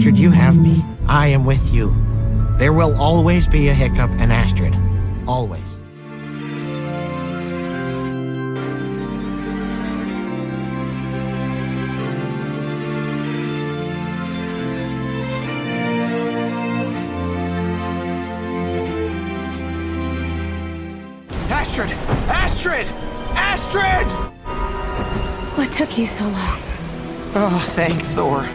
Astrid, you have me. I am with you. There will always be a Hiccup and Astrid. Always. Astrid! Astrid! Astrid! What took you so long? Oh, thank Thor.